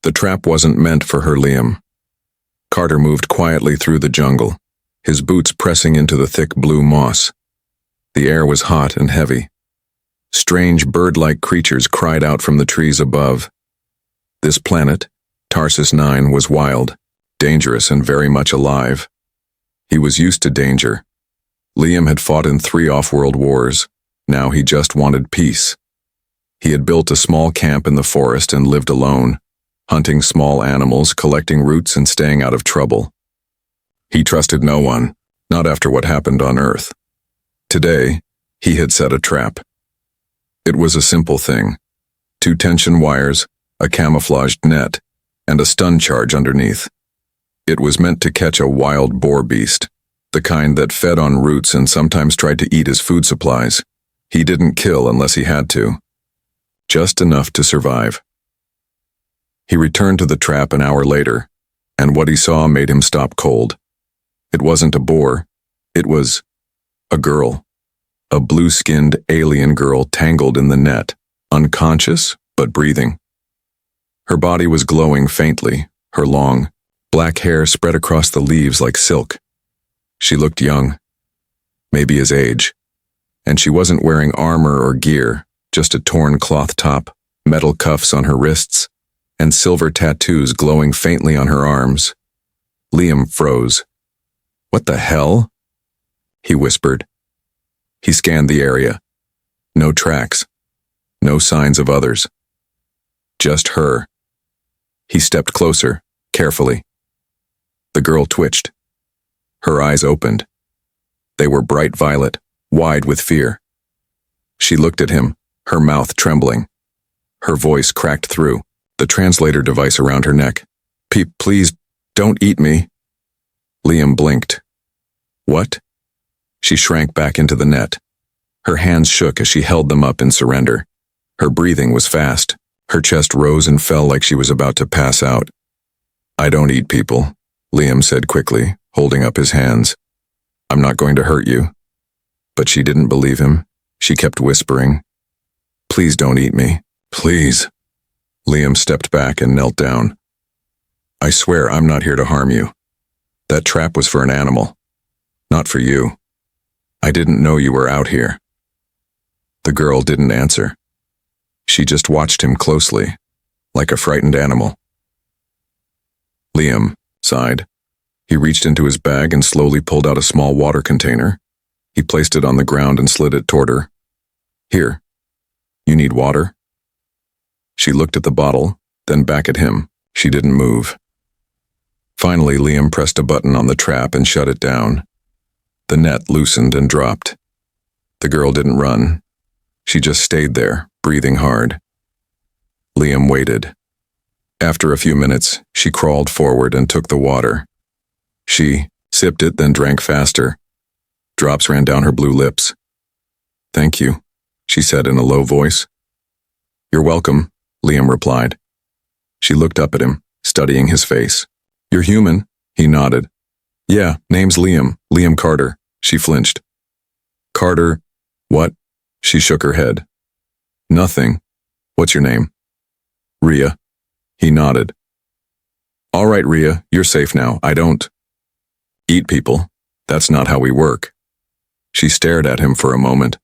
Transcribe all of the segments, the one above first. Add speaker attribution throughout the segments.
Speaker 1: The trap wasn't meant for her, Liam. Carter moved quietly through the jungle, his boots pressing into the thick blue moss. The air was hot and heavy. Strange bird-like creatures cried out from the trees above. This planet, Tarsus 9, was wild, dangerous, and very much alive. He was used to danger. Liam had fought in 3 off-world wars. Now he just wanted peace. He had built a small camp in the forest and lived alone, hunting small animals, collecting roots, and staying out of trouble. He trusted no one, not after what happened on Earth. Today, he had set a trap. It was a simple thing: 2 tension wires, a camouflaged net, and a stun charge underneath. It was meant to catch a wild boar beast, the kind that fed on roots and sometimes tried to eat his food supplies. He didn't kill unless he had to. Just enough to survive. He returned to the trap an hour later, and what he saw made him stop cold. It wasn't a boar. It was a girl. A blue-skinned alien girl tangled in the net, unconscious but breathing. Her body was glowing faintly, her long, black hair spread across the leaves like silk. She looked young, maybe his age, and she wasn't wearing armor or gear, just a torn cloth top, metal cuffs on her wrists, and silver tattoos glowing faintly on her arms. Liam froze. "What the hell?" he whispered. He scanned the area. No tracks. No signs of others. Just her. He stepped closer, carefully. The girl twitched. Her eyes opened. They were bright violet, wide with fear. She looked at him, her mouth trembling. Her voice cracked through, the translator device around her neck. Please, don't eat me." Liam blinked. "What?" She shrank back into the net. Her hands shook as she held them up in surrender. Her breathing was fast. Her chest rose and fell like she was about to pass out. "I don't eat people," Liam said quickly, holding up his hands. "I'm not going to hurt you." But she didn't believe him. She kept whispering, "Please don't eat me. Please." Liam stepped back and knelt down. "I swear I'm not here to harm you. That trap was for an animal, not for you. I didn't know you were out here." The girl didn't answer. She just watched him closely, like a frightened animal. Liam sighed. He reached into his bag and slowly pulled out a small water container. He placed it on the ground and slid it toward her. "Here. You need water?" She looked at the bottle, then back at him. She didn't move. Finally, Liam pressed a button on the trap and shut it down. The net loosened and dropped. The girl didn't run. She just stayed there, breathing hard. Liam waited. After a few minutes, she crawled forward and took the water. She sipped it, then drank faster. Drops ran down her blue lips. "Thank you," she said in a low voice. "You're welcome," Liam replied. She looked up at him, studying his face. "You're human," he nodded. "Yeah, name's Liam, Liam Carter." She flinched. "Carter, what?" She shook her head. "Nothing. What's your name?" "Rhea." He nodded. "All right, Rhea, you're safe now. I don't eat people. That's not how we work." She stared at him for a moment.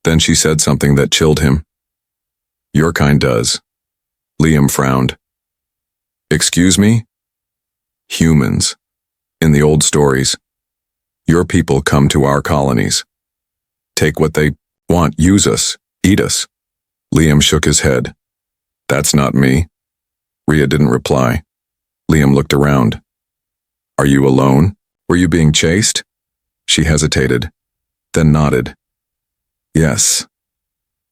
Speaker 1: Then she said something that chilled him. "Your kind does." Liam frowned. "Excuse me?" "Humans. In the old stories. Your people come to our colonies. Take what they want, use us, eat us." Liam shook his head. "That's not me." Rhea didn't reply. Liam looked around. "Are you alone? Were you being chased?" She hesitated, then nodded. "Yes.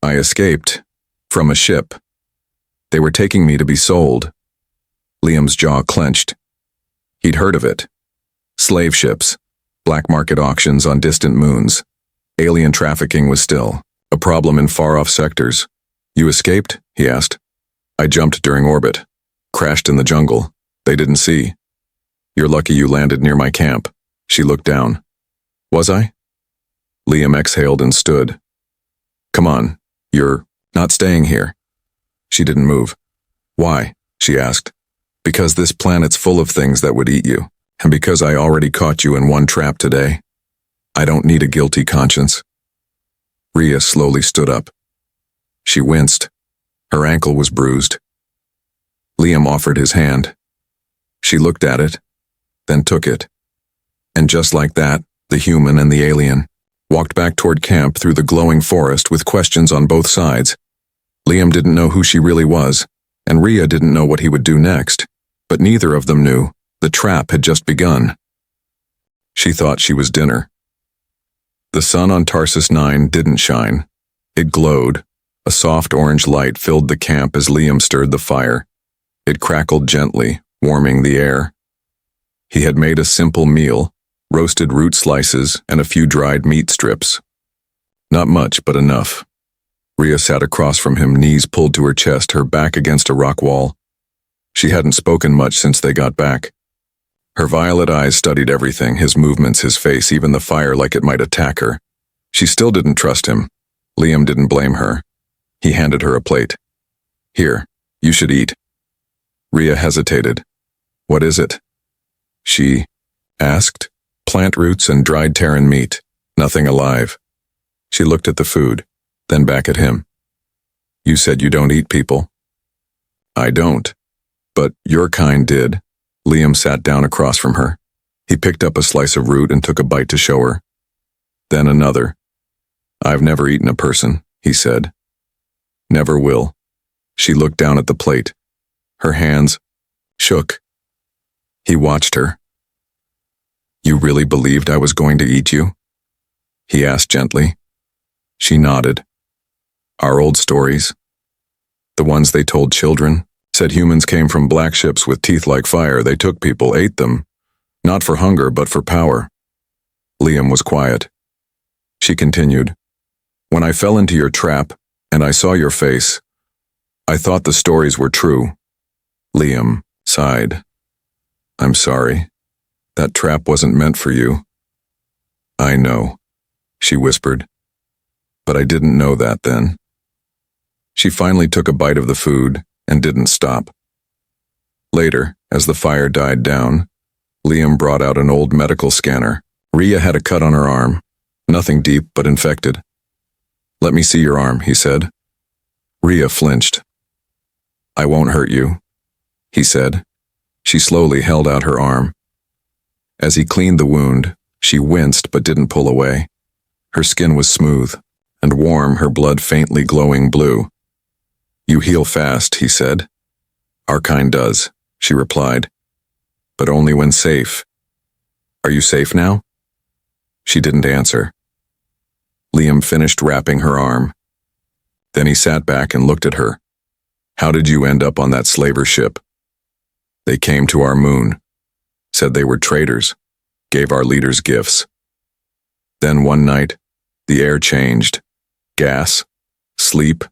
Speaker 1: I escaped. From a ship. They were taking me to be sold." Liam's jaw clenched. He'd heard of it. Slave ships, black market auctions on distant moons. Alien trafficking was still a problem in far-off sectors. "You escaped?" he asked. "I jumped during orbit. Crashed in the jungle. They didn't see. You're lucky you landed near my camp." She looked down. "Was I?" Liam exhaled and stood. "Come on, you're not staying here." She didn't move. "Why?" she asked. Because this planet's full of things that would eat you, and because I already caught you in one trap today. I don't need a guilty conscience. Rhea slowly stood up. She winced. Her ankle was bruised. Liam offered his hand. She looked at it, then took it. And just like that, the human and the alien walked back toward camp through the glowing forest with questions on both sides. Liam didn't know who she really was, and Rhea didn't know what he would do next, but neither of them knew. The trap had just begun. She thought she was dinner. The sun on Tarsus 9 didn't shine. It glowed. A soft orange light filled the camp as Liam stirred the fire. It crackled gently, warming the air. He had made a simple meal, roasted root slices and a few dried meat strips. Not much, but enough. Rhea sat across from him, knees pulled to her chest, her back against a rock wall. She hadn't spoken much since they got back. Her violet eyes studied everything, his movements, his face, even the fire, like it might attack her. She still didn't trust him. Liam didn't blame her. He handed her a plate. Here, you should eat. Rhea hesitated. What is it? She asked. Plant roots and dried Terran meat. Nothing alive. She looked at the food, then back at him. You said you don't eat people. I don't. But your kind did. Liam sat down across from her. He picked up a slice of root and took a bite to show her. Then another. I've never eaten a person, he said. Never will. She looked down at the plate. Her hands shook. He watched her. You really believed I was going to eat you? He asked gently. She nodded. Our old stories. The ones they told children. Said humans came from black ships with teeth like fire. They took people, ate them. Not for hunger, but for power. Liam was quiet. She continued. When I fell into your trap, and I saw your face, I thought the stories were true. Liam sighed. I'm sorry. That trap wasn't meant for you. I know, she whispered. But I didn't know that then. She finally took a bite of the food and didn't stop. Later, as the fire died down, Liam brought out an old medical scanner. Rhea had a cut on her arm. Nothing deep, but infected. Let me see your arm, he said. Rhea flinched. I won't hurt you, he said. She slowly held out her arm. As he cleaned the wound, she winced but didn't pull away. Her skin was smooth and warm, her blood faintly glowing blue. You heal fast, he said. Our kind does, she replied. But only when safe. Are you safe now? She didn't answer. Liam finished wrapping her arm. Then he sat back and looked at her. How did you end up on that slaver ship? They came to our moon. Said they were traitors. Gave our leaders gifts. Then one night, the air changed. Gas. Sleep.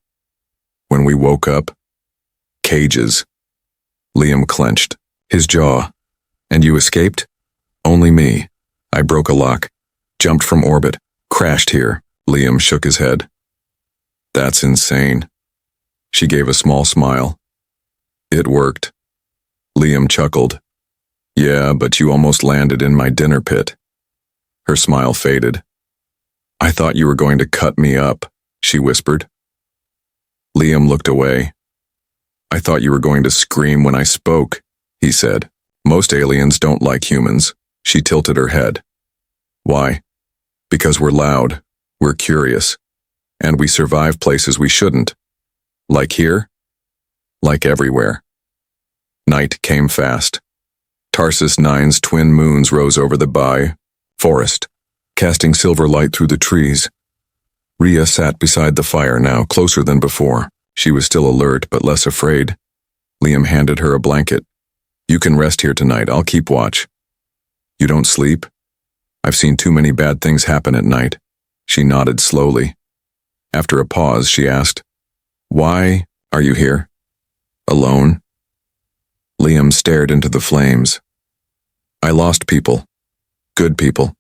Speaker 1: When we woke up, cages. Liam clenched, his jaw. And you escaped? Only me. I broke a lock, jumped from orbit, crashed here. Liam shook his head. That's insane. She gave a small smile. It worked. Liam chuckled. Yeah, but you almost landed in my dinner pit. Her smile faded. I thought you were going to cut me up, she whispered. Liam looked away. I thought you were going to scream when I spoke, he said. Most aliens don't like humans. She tilted her head. Why? Because we're loud, we're curious, and we survive places we shouldn't. Like here? Like everywhere. Night came fast. Tarsus 9's twin moons rose over the forest, casting silver light through the trees. Rhea sat beside the fire now, closer than before. She was still alert, but less afraid. Liam handed her a blanket. You can rest here tonight. I'll keep watch. You don't sleep? I've seen too many bad things happen at night. She nodded slowly. After a pause, she asked, Why are you here? Alone? Liam stared into the flames. I lost people. Good people.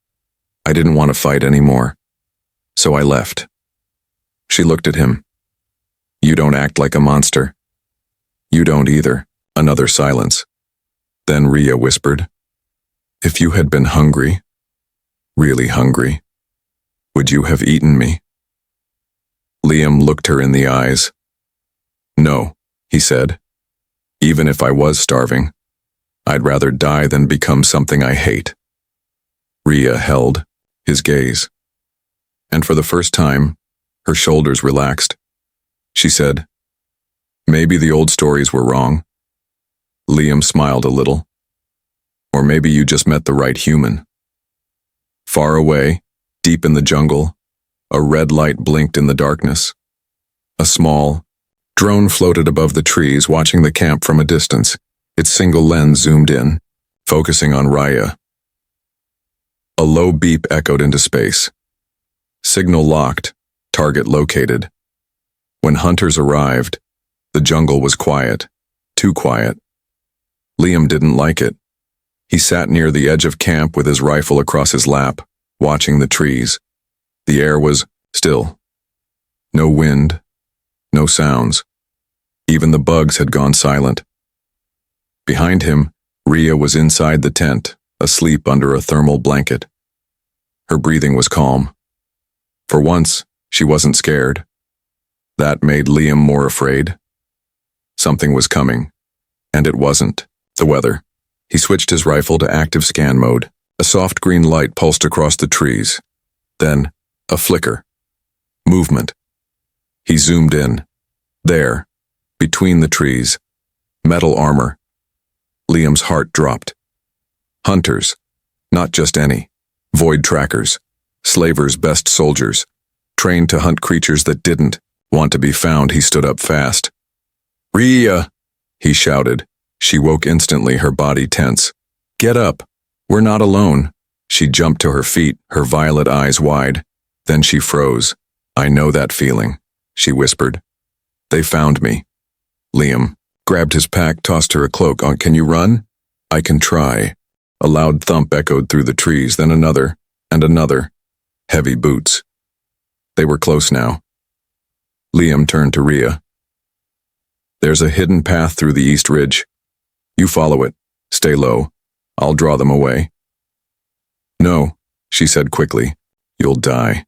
Speaker 1: I didn't want to fight anymore. So I left. She looked at him. You don't act like a monster. You don't either, Another silence. Then Rhea whispered, "If you had been hungry, really hungry, would you have eaten me?" Liam looked her in the eyes. "No," he said. "Even if I was starving, I'd rather die than become something I hate." Rhea held his gaze, and for the first time, her shoulders relaxed. She said, "Maybe the old stories were wrong." Liam smiled a little. "Or maybe you just met the right human." Far away, deep in the jungle, a red light blinked in the darkness. A small drone floated above the trees, watching the camp from a distance. Its single lens zoomed in, focusing on Rhea. A low beep echoed into space. Signal locked, target located. When hunters arrived, the jungle was quiet, too quiet. Liam didn't like it. He sat near the edge of camp with his rifle across his lap, watching the trees. The air was still. No wind, no sounds. Even the bugs had gone silent. Behind him, Rhea was inside the tent, asleep under a thermal blanket. Her breathing was calm. For once, she wasn't scared. That made Liam more afraid. Something was coming, and it wasn't the weather. He switched his rifle to active scan mode. A soft green light pulsed across the trees. Then, a flicker. Movement. He zoomed in. There, between the trees. Metal armor. Liam's heart dropped. Hunters. Not just any. Void trackers. Slavers' best soldiers. Trained to hunt creatures that didn't want to be found. He stood up fast. "Rhea!" he shouted. She woke instantly, her body tense. "Get up. We're not alone." She jumped to her feet, her violet eyes wide. Then she froze. "I know that feeling," she whispered. "They found me." Liam grabbed his pack, tossed her a cloak. "Can you run?" "I can try." A loud thump echoed through the trees, then another, and another. Heavy boots. They were close now. Liam turned to Rhea. "There's a hidden path through the east ridge. You follow it. Stay low. I'll draw them away." "No," she said quickly. "You'll die."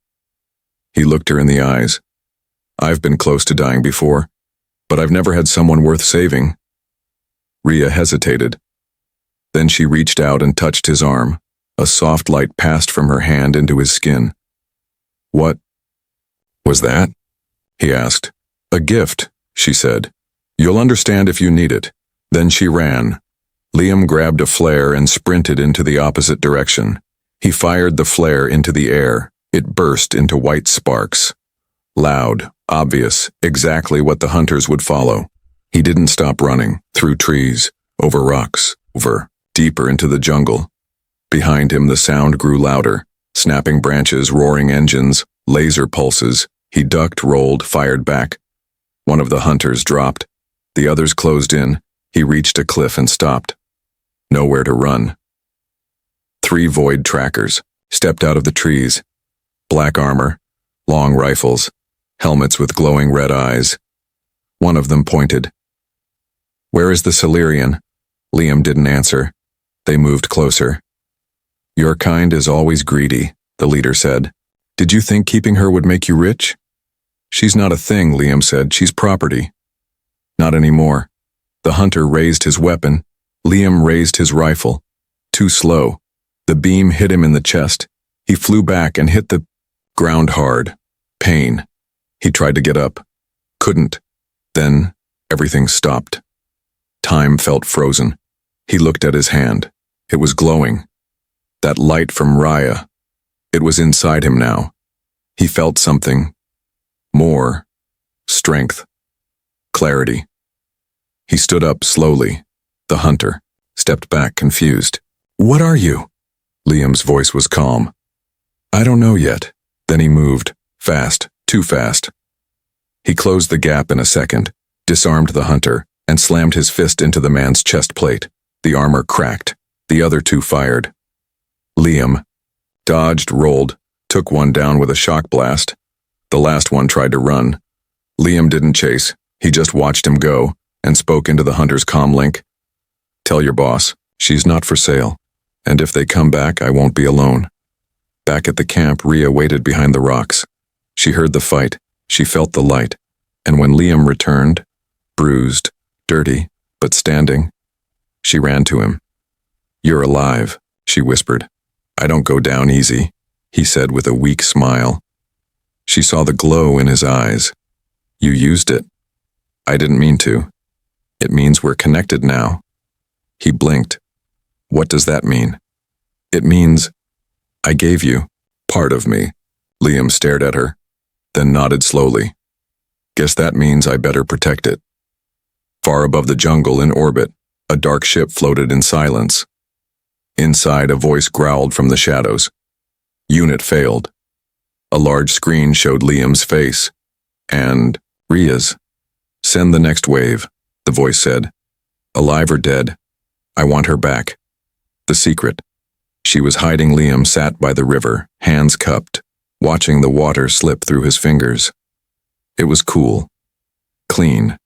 Speaker 1: He looked her in the eyes. "I've been close to dying before, but I've never had someone worth saving." Rhea hesitated. Then she reached out and touched his arm. A soft light passed from her hand into his skin. "What was that?" he asked. "A gift," she said. "You'll understand if you need it." Then she ran. Liam grabbed a flare and sprinted into the opposite direction. He fired the flare into the air. It burst into white sparks. Loud, obvious, exactly what the hunters would follow. He didn't stop running, through trees, over rocks, deeper into the jungle. Behind him the sound grew louder, snapping branches, roaring engines, laser pulses. He ducked, rolled, fired back. One of the hunters dropped. The others closed in. He reached a cliff and stopped. Nowhere to run. 3 void trackers stepped out of the trees. Black armor, long rifles, helmets with glowing red eyes. One of them pointed. "Where is the Silurian?" Liam didn't answer. They moved closer. "Your kind is always greedy," the leader said. "Did you think keeping her would make you rich?" "She's not a thing," Liam said. "She's property." "Not anymore." The hunter raised his weapon. Liam raised his rifle. Too slow. The beam hit him in the chest. He flew back and hit the ground hard. Pain. He tried to get up. Couldn't. Then everything stopped. Time felt frozen. He looked at his hand. It was glowing. That light from Rhea. It was inside him now. He felt something. More. Strength. Clarity. He stood up slowly. The hunter stepped back, confused. "What are you?" Liam's voice was calm. "I don't know yet." Then he moved. Fast. Too fast. He closed the gap in a second, disarmed the hunter, and slammed his fist into the man's chest plate. The armor cracked. The other 2 fired. Liam dodged, rolled, took one down with a shock blast. The last one tried to run. Liam didn't chase. He just watched him go. and spoke into the hunter's comm link. Tell your boss, she's not for sale, and if they come back, I won't be alone. Back at the camp, Rhea waited behind the rocks. She heard the fight, she felt the light, and when Liam returned, bruised, dirty, but standing, she ran to him. You're alive, she whispered. I don't go down easy, he said with a weak smile. She saw the glow in his eyes. You used it. I didn't mean to. It means we're connected now. He blinked. What does that mean? It means I gave you part of me. Liam stared at her, then nodded slowly. Guess that means I better protect it. Far above the jungle in orbit, a dark ship floated in silence. Inside, a voice growled from the shadows. Unit failed. A large screen showed Liam's face, and Rhea's. Send the next wave, the voice said. Alive or dead, I want her back. The secret. She was hiding. Liam sat by the river, hands cupped, watching the water slip through his fingers. It was cool, clean,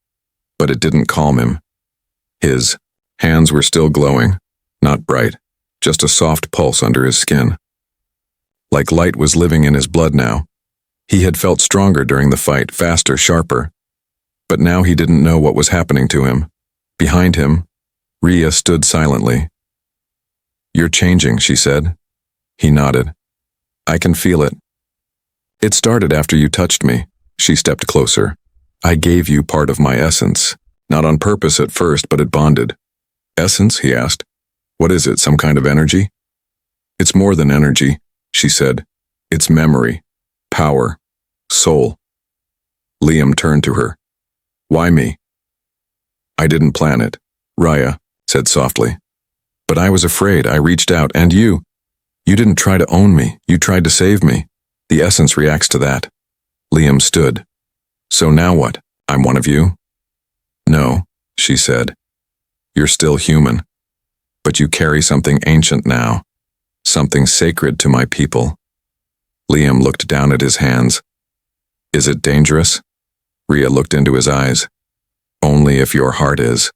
Speaker 1: but it didn't calm him. His hands were still glowing, not bright, just a soft pulse under his skin. Like light was living in his blood now. He had felt stronger during the fight, faster, sharper. But now he didn't know what was happening to him. Behind him, Rhea stood silently. You're changing, she said. He nodded. I can feel it. It started after you touched me. She stepped closer. I gave you part of my essence. Not on purpose at first, but it bonded. Essence? He asked. What is it, some kind of energy? It's more than energy, she said. It's memory, power, soul. Liam turned to her. Why me? I didn't plan it, Rhea said softly. But I was afraid. I reached out, and you didn't try to own me. You tried to save me. The essence reacts to that. Liam stood. So now what? I'm one of you? No, she said. You're still human. But you carry something ancient now. Something sacred to my people. Liam looked down at his hands. Is it dangerous? Rhea looked into his eyes. Only if your heart is.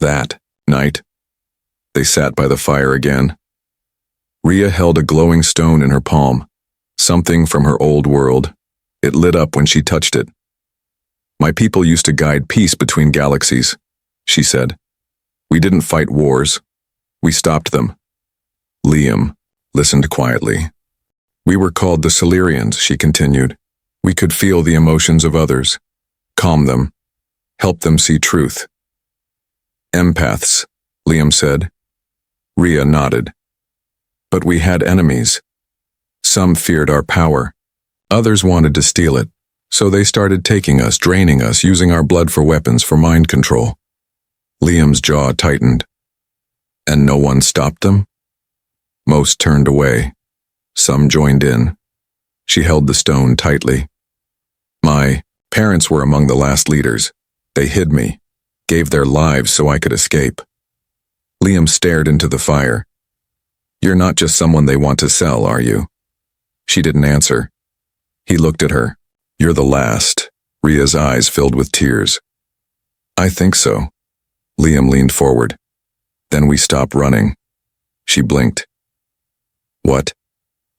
Speaker 1: That night. They sat by the fire again. Rhea held a glowing stone in her palm, something from her old world. It lit up when she touched it. My people used to guide peace between galaxies, she said. We didn't fight wars. We stopped them. Liam listened quietly. We were called the Silurians, she continued. We could feel the emotions of others, calm them, help them see truth. Empaths, Liam said. Rhea nodded. But we had enemies. Some feared our power. Others wanted to steal it. So they started taking us, draining us, using our blood for weapons, for mind control. Liam's jaw tightened. And no one stopped them? Most turned away. Some joined in. She held the stone tightly. My parents were among the last leaders. They hid me, gave their lives so I could escape. Liam stared into the fire. You're not just someone they want to sell, are you? She didn't answer. He looked at her. You're the last. Rhea's eyes filled with tears. I think so. Liam leaned forward. Then we stopped running. She blinked. What?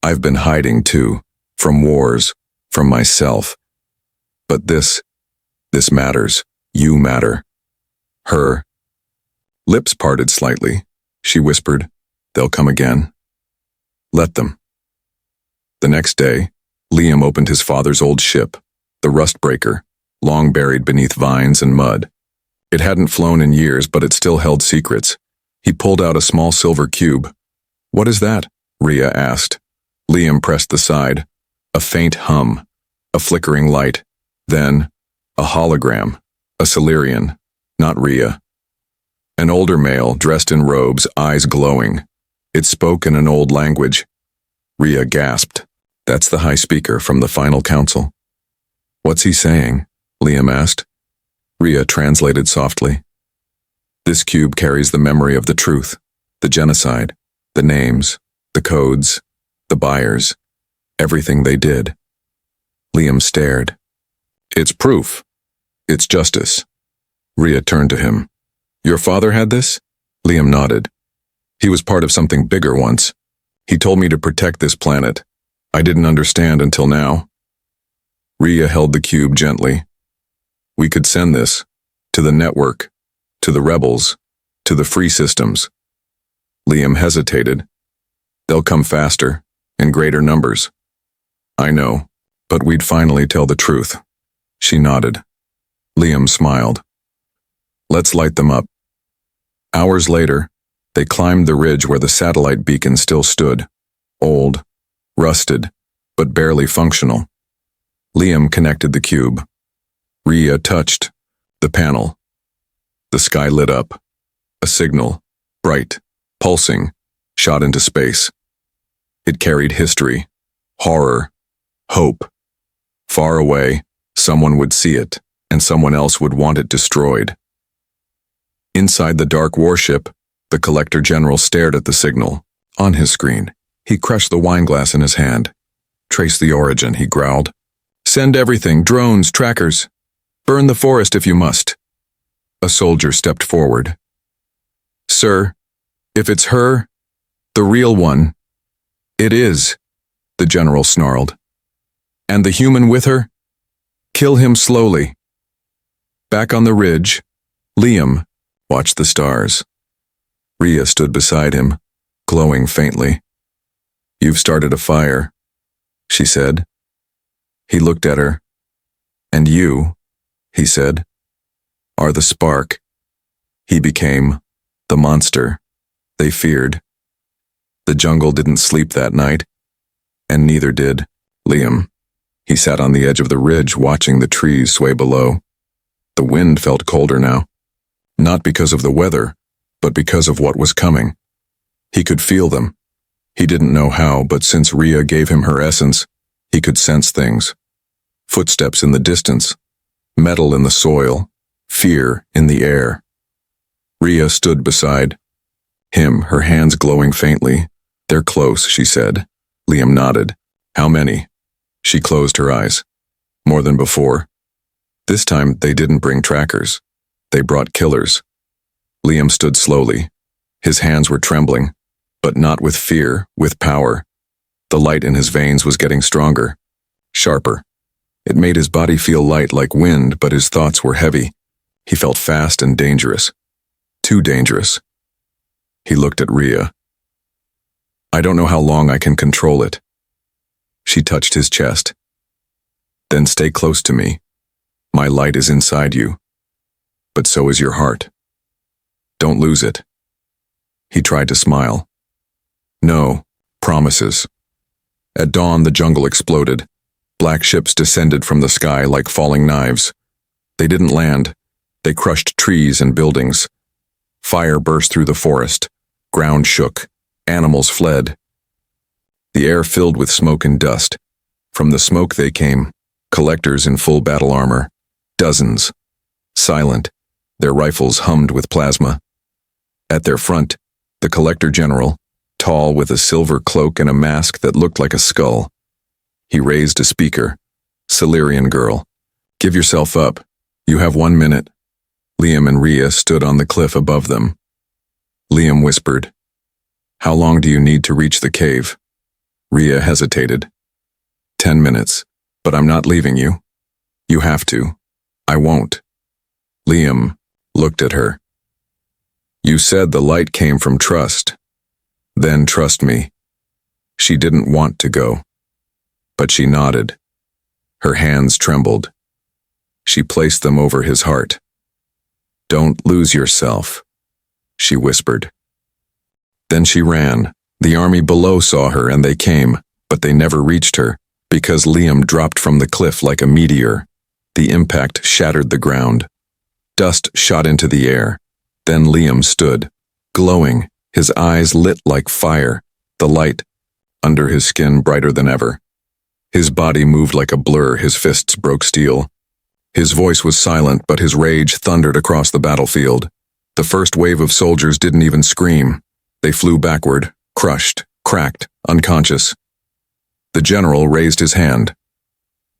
Speaker 1: I've been hiding too. From wars. From myself. But this matters. You matter. Her. Lips parted slightly. She whispered, they'll come again. Let them. The next day, Liam opened his father's old ship, the Rust Breaker, long buried beneath vines and mud. It hadn't flown in years, but it still held secrets. He pulled out a small silver cube. What is that? Rhea asked. Liam pressed the side. A faint hum, a flickering light. Then, a hologram, a Silurian, not Rhea. An older male, dressed in robes, eyes glowing. It spoke in an old language. Rhea gasped. That's the High Speaker from the Final Council. What's he saying? Liam asked. Rhea translated softly. This cube carries the memory of the truth, the genocide, the names, the codes, the buyers, everything they did. Liam stared. It's proof. It's justice. Rhea turned to him. Your father had this? Liam nodded. He was part of something bigger once. He told me to protect this planet. I didn't understand until now. Rhea held the cube gently. We could send this to the network, to the rebels, to the free systems. Liam hesitated. They'll come faster, in greater numbers. I know, but we'd finally tell the truth. She nodded. Liam smiled. Let's light them up. Hours later, they climbed the ridge where the satellite beacon still stood, old, rusted, but barely functional. Liam connected the cube. Rhea touched the panel. The sky lit up. A signal, bright, pulsing, shot into space. It carried history, horror, hope. Far away, someone would see it, and someone else would want it destroyed. Inside the dark warship, the Collector General stared at the signal. On his screen, he crushed the wine glass in his hand. Trace the origin, he growled. Send everything, drones, trackers. Burn the forest if you must. A soldier stepped forward. Sir, if it's her, the real one. It is, the general snarled. And the human with her? Kill him slowly. Back on the ridge, Liam watched the stars. Rhea stood beside him, glowing faintly. You've started a fire, she said. He looked at her. And you, he said, are the spark. He became the monster they feared. The jungle didn't sleep that night, and neither did Liam. He sat on the edge of the ridge watching the trees sway below. The wind felt colder now, not because of the weather, but because of what was coming. He could feel them. He didn't know how, but since Rhea gave him her essence, he could sense things. Footsteps in the distance, metal in the soil, fear in the air. Rhea stood beside him, her hands glowing faintly. They're close, she said. Liam nodded. How many? She closed her eyes. More than before. This time they didn't bring trackers. They brought killers. Liam stood slowly. His hands were trembling, but not with fear, with power. The light in his veins was getting stronger, sharper. It made his body feel light like wind, but his thoughts were heavy. He felt fast and dangerous. Too dangerous. He looked at Rhea. I don't know how long I can control it. She touched his chest. Then stay close to me. My light is inside you, but so is your heart. Don't lose it. He tried to smile. No, promises. At dawn, the jungle exploded. Black ships descended from the sky like falling knives. They didn't land. They crushed trees and buildings. Fire burst through the forest. Ground shook. Animals fled. The air filled with smoke and dust. From the smoke they came, collectors in full battle armor. Dozens. Silent. Their rifles hummed with plasma. At their front, the Collector General, tall with a silver cloak and a mask that looked like a skull. He raised a speaker. Silurian girl. Give yourself up. You have 1 minute. Liam and Rhea stood on the cliff above them. Liam whispered, How long do you need to reach the cave? Rhea hesitated. 10 minutes, but I'm not leaving you. You have to. I won't. Liam looked at her. You said the light came from trust. Then trust me. She didn't want to go, but she nodded. Her hands trembled. She placed them over his heart. Don't lose yourself, she whispered. Then she ran. The army below saw her and they came, but they never reached her, because Liam dropped from the cliff like a meteor. The impact shattered the ground. Dust shot into the air. Then Liam stood, glowing, his eyes lit like fire, the light under his skin brighter than ever. His body moved like a blur, his fists broke steel. His voice was silent, but his rage thundered across the battlefield. The first wave of soldiers didn't even scream. They flew backward, crushed, cracked, unconscious. The general raised his hand.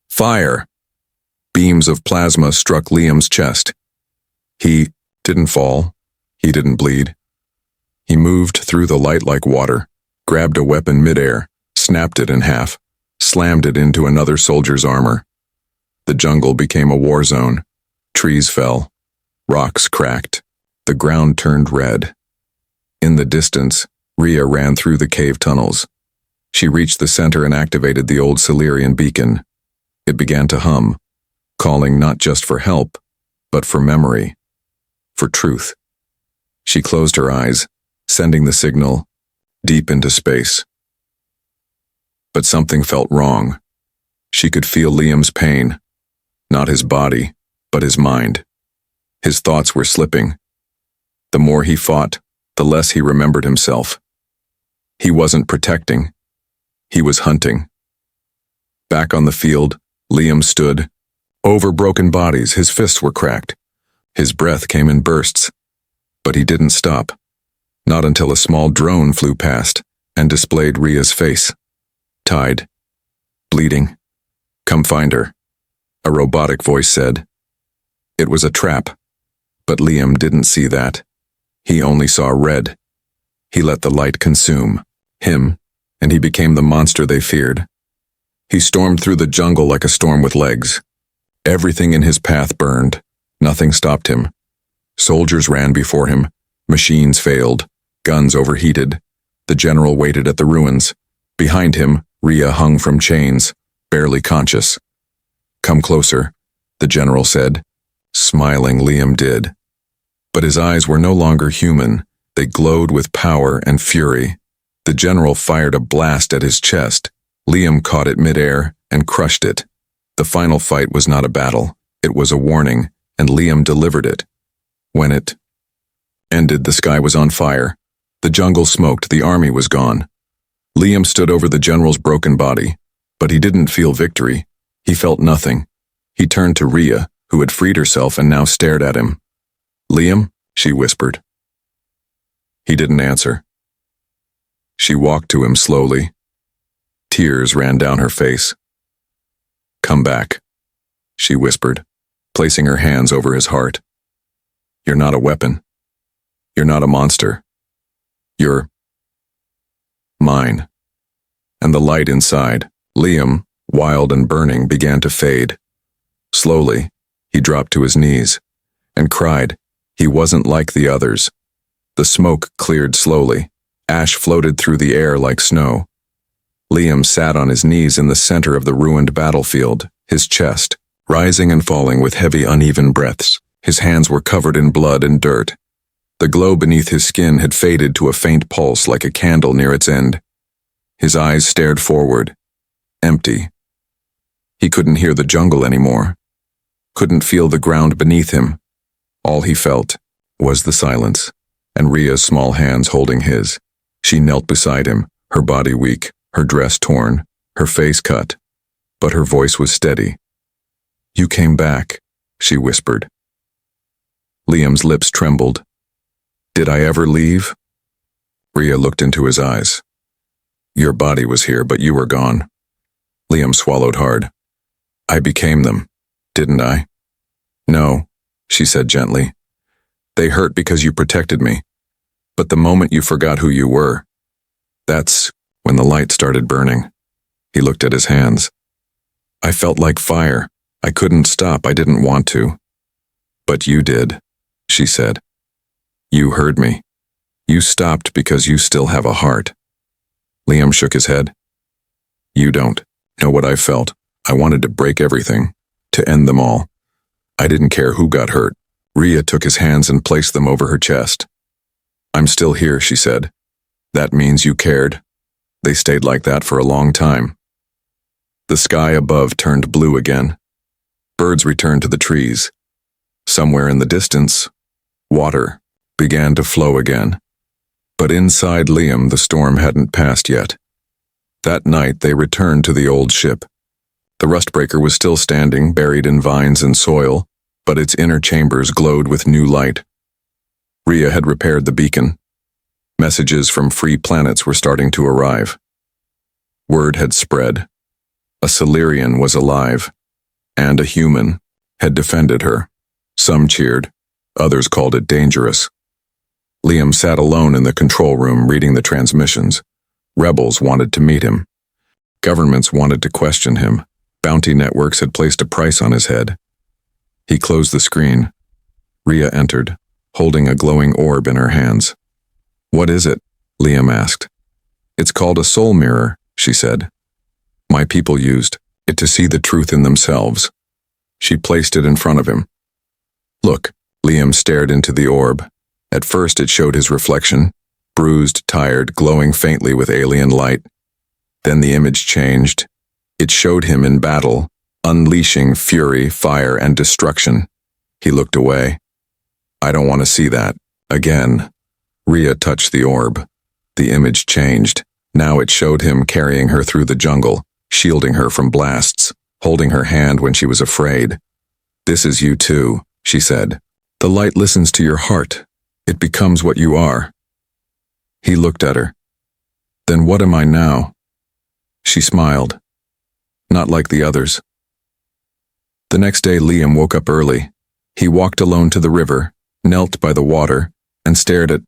Speaker 1: Fire! Beams of plasma struck Liam's chest. He didn't fall. He didn't bleed. He moved through the light like water, grabbed a weapon midair, snapped it in half, slammed it into another soldier's armor. The jungle became a war zone. Trees fell. Rocks cracked. The ground turned red. In the distance, Rhea ran through the cave tunnels. She reached the center and activated the old Silurian beacon. It began to hum, calling not just for help, but for memory, for truth. She closed her eyes, sending the signal deep into space. But something felt wrong. She could feel Liam's pain, not his body, but his mind. His thoughts were slipping. The more he fought, the less he remembered himself. He wasn't protecting. He was hunting. Back on the field, Liam stood. Over broken bodies, his fists were cracked. His breath came in bursts. But he didn't stop. Not until a small drone flew past and displayed Rhea's face. Tied. Bleeding. Come find her, a robotic voice said. It was a trap. But Liam didn't see that. He only saw red. He let the light consume him, and he became the monster they feared. He stormed through the jungle like a storm with legs. Everything in his path burned. Nothing stopped him. Soldiers ran before him. Machines failed. Guns overheated. The general waited at the ruins. Behind him, Rhea hung from chains, barely conscious. Come closer, the general said. Smiling, Liam did. But his eyes were no longer human. They glowed with power and fury. The general fired a blast at his chest. Liam caught it midair and crushed it. The final fight was not a battle. It was a warning, and Liam delivered it. When it ended, the sky was on fire. The jungle smoked. The army was gone. Liam stood over the general's broken body, but he didn't feel victory. He felt nothing. He turned to Rhea, who had freed herself and now stared at him. Liam, she whispered. He didn't answer. She walked to him slowly. Tears ran down her face. Come back, she whispered, placing her hands over his heart. You're not a weapon. You're not a monster. You're mine. And the light inside, Liam, wild and burning, began to fade. Slowly, he dropped to his knees and cried. He wasn't like the others. The smoke cleared slowly. Ash floated through the air like snow. Liam sat on his knees in the center of the ruined battlefield, his chest rising and falling with heavy, uneven breaths. His hands were covered in blood and dirt. The glow beneath his skin had faded to a faint pulse like a candle near its end. His eyes stared forward, empty. He couldn't hear the jungle anymore, couldn't feel the ground beneath him. All he felt was the silence, and Rhea's small hands holding his. She knelt beside him, her body weak, her dress torn, her face cut, but her voice was steady. You came back, she whispered. Liam's lips trembled. Did I ever leave? Rhea looked into his eyes. Your body was here, but you were gone. Liam swallowed hard. I became them, didn't I? No, she said gently. They hurt because you protected me. But the moment you forgot who you were, that's when the light started burning. He looked at his hands. I felt like fire. I couldn't stop. I didn't want to. But you did, she said. You heard me. You stopped because you still have a heart. Liam shook his head. You don't know what I felt. I wanted to break everything, to end them all. I didn't care who got hurt. Rhea took his hands and placed them over her chest. I'm still here, she said. That means you cared. They stayed like that for a long time. The sky above turned blue again. Birds returned to the trees. Somewhere in the distance, water began to flow again. But inside Liam, the storm hadn't passed yet. That night, they returned to the old ship. The rustbreaker was still standing, buried in vines and soil, but its inner chambers glowed with new light. Rhea had repaired the beacon. Messages from free planets were starting to arrive. Word had spread. A Silurian was alive, and a human had defended her. Some cheered. Others called it dangerous. Liam sat alone in the control room reading the transmissions. Rebels wanted to meet him. Governments wanted to question him. Bounty networks had placed a price on his head. He closed the screen. Rhea entered, holding a glowing orb in her hands. "What is it?" Liam asked. "It's called a soul mirror," she said. "My people used it to see the truth in themselves." She placed it in front of him. "Look." Liam stared into the orb. At first it showed his reflection, bruised, tired, glowing faintly with alien light. Then the image changed. It showed him in battle, unleashing fury, fire, and destruction. He looked away. "I don't want to see that. Again." Rhea touched the orb. The image changed. Now it showed him carrying her through the jungle, shielding her from blasts, holding her hand when she was afraid. "This is you too," she said. "The light listens to your heart. It becomes what you are." He looked at her. "Then what am I now?" She smiled. "Not like the others." The next day Liam woke up early. He walked alone to the river, knelt by the water, and stared at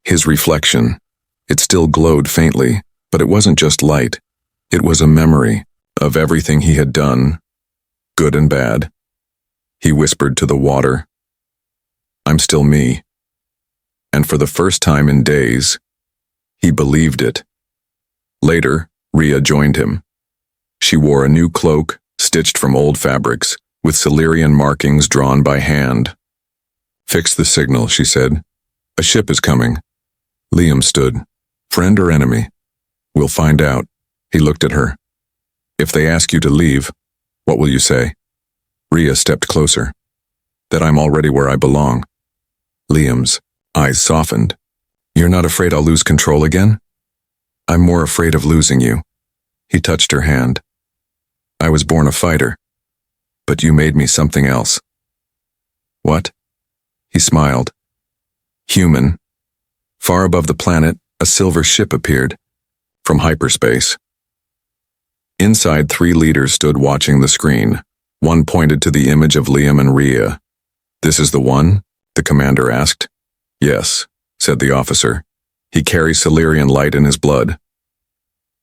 Speaker 1: his reflection. It still glowed faintly, but it wasn't just light. It was a memory of everything he had done, good and bad. He whispered to the water, "I'm still me." And for the first time in days, he believed it. Later, Rhea joined him. She wore a new cloak, stitched from old fabrics, with Silurian markings drawn by hand. "Fix the signal," she said. "A ship is coming." Liam stood. "Friend or enemy?" "We'll find out." He looked at her. "If they ask you to leave, what will you say?" Rhea stepped closer. "That I'm already where I belong." Liam's eyes softened. "You're not afraid I'll lose control again?" "I'm more afraid of losing you." He touched her hand. "I was born a fighter, but you made me something else." "What?" He smiled. "Human." Far above the planet, a silver ship appeared from hyperspace. Inside, 3 leaders stood watching the screen. One pointed to the image of Liam and Rhea. "This is the one?" the commander asked. "Yes," said the officer. "He carries Silurian light in his blood."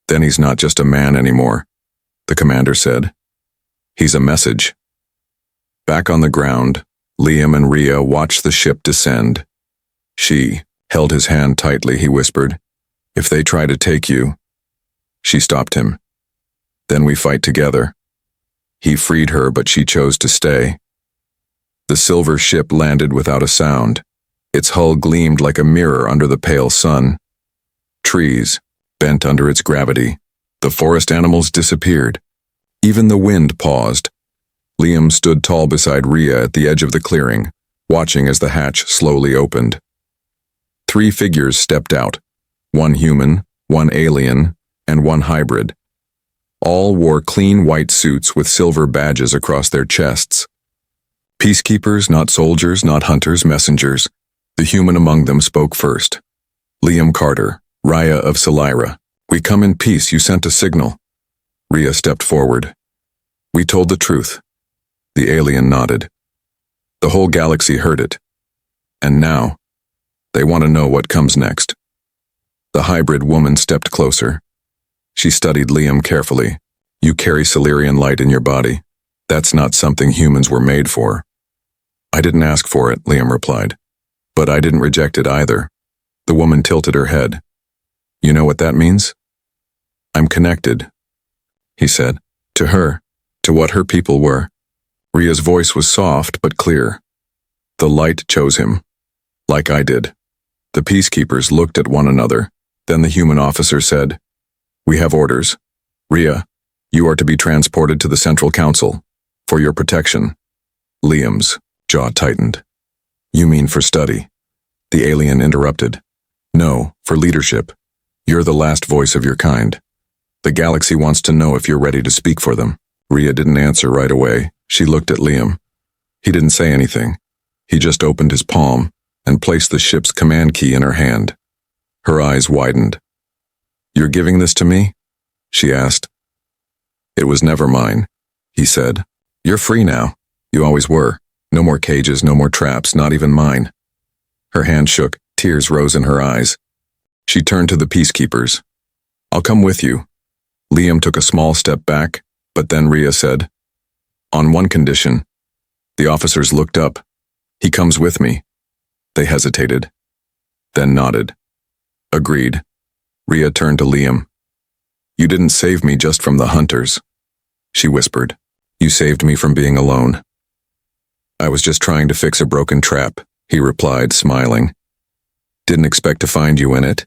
Speaker 1: "Then he's not just a man anymore," the commander said. "He's a message." Back on the ground, Liam and Rhea watched the ship descend. She held his hand tightly, he whispered. "If they try to take you..." She stopped him. "Then we fight together." He freed her, but she chose to stay. The silver ship landed without a sound. Its hull gleamed like a mirror under the pale sun. Trees bent under its gravity. The forest animals disappeared. Even the wind paused. Liam stood tall beside Rhea at the edge of the clearing, watching as the hatch slowly opened. 3 figures stepped out, 1 human, 1 alien, and 1 hybrid. All wore clean white suits with silver badges across their chests. Peacekeepers, not soldiers, not hunters, messengers. The human among them spoke first. "Liam Carter, Rhea of Silira. We come in peace, you sent a signal." Rhea stepped forward. "We told the truth." The alien nodded. "The whole galaxy heard it. And now, they want to know what comes next." The hybrid woman stepped closer. She studied Liam carefully. "You carry Silurian light in your body. That's not something humans were made for." "I didn't ask for it," Liam replied. "But I didn't reject it either." The woman tilted her head. "You know what that means?" "I'm connected," he said. "To her, to what her people were." Rhea's voice was soft but clear. "The light chose him, like I did." The peacekeepers looked at one another. Then the human officer said, "We have orders. Rhea, you are to be transported to the Central Council, for your protection." Liam's jaw tightened. "You mean for study?" The alien interrupted. "No, for leadership. You're the last voice of your kind. The galaxy wants to know if you're ready to speak for them." Rhea didn't answer right away. She looked at Liam. He didn't say anything. He just opened his palm and placed the ship's command key in her hand. Her eyes widened. "You're giving this to me?" she asked. "It was never mine," he said. "You're free now. You always were." No more cages, no more traps, not even mine. Her hand shook, tears rose in her eyes. She turned to the peacekeepers. I'll come with you. Liam took a small step back, but then Rhea said, on one condition. The officers looked up. He comes with me. They hesitated, then nodded. Agreed. Rhea turned to Liam. You didn't save me just from the hunters. She whispered. You saved me from being alone. I was just trying to fix a broken trap, he replied, smiling. Didn't expect to find you in it.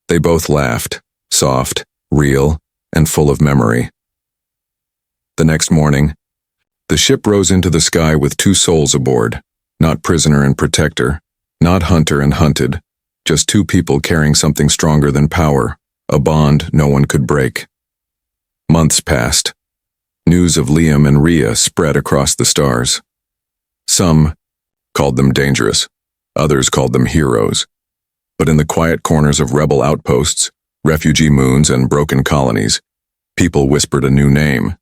Speaker 1: They both laughed, soft, real, and full of memory. The next morning, the ship rose into the sky with two souls aboard, not prisoner and protector, not hunter and hunted, just two people carrying something stronger than power, a bond no one could break. Months passed. News of Liam and Rhea spread across the stars. Some called them dangerous, others called them heroes. But in the quiet corners of rebel outposts, refugee moons, and broken colonies, people whispered a new name,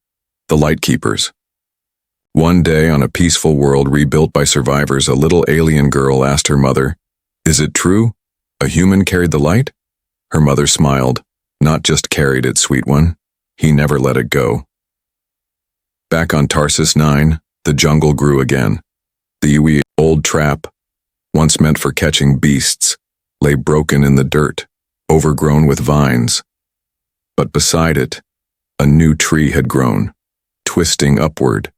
Speaker 1: the Lightkeepers. One day on a peaceful world rebuilt by survivors, a little alien girl asked her mother, "Is it true? A human carried the light?" Her mother smiled. Not just carried it, sweet one. He never let it go. Back on Tarsus 9, the jungle grew again. The old trap, once meant for catching beasts, lay broken in the dirt, overgrown with vines. But beside it, a new tree had grown, twisting upward,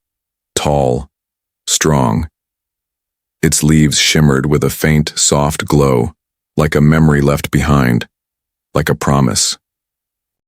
Speaker 1: tall, strong. Its leaves shimmered with a faint, soft glow, like a memory left behind, like a promise.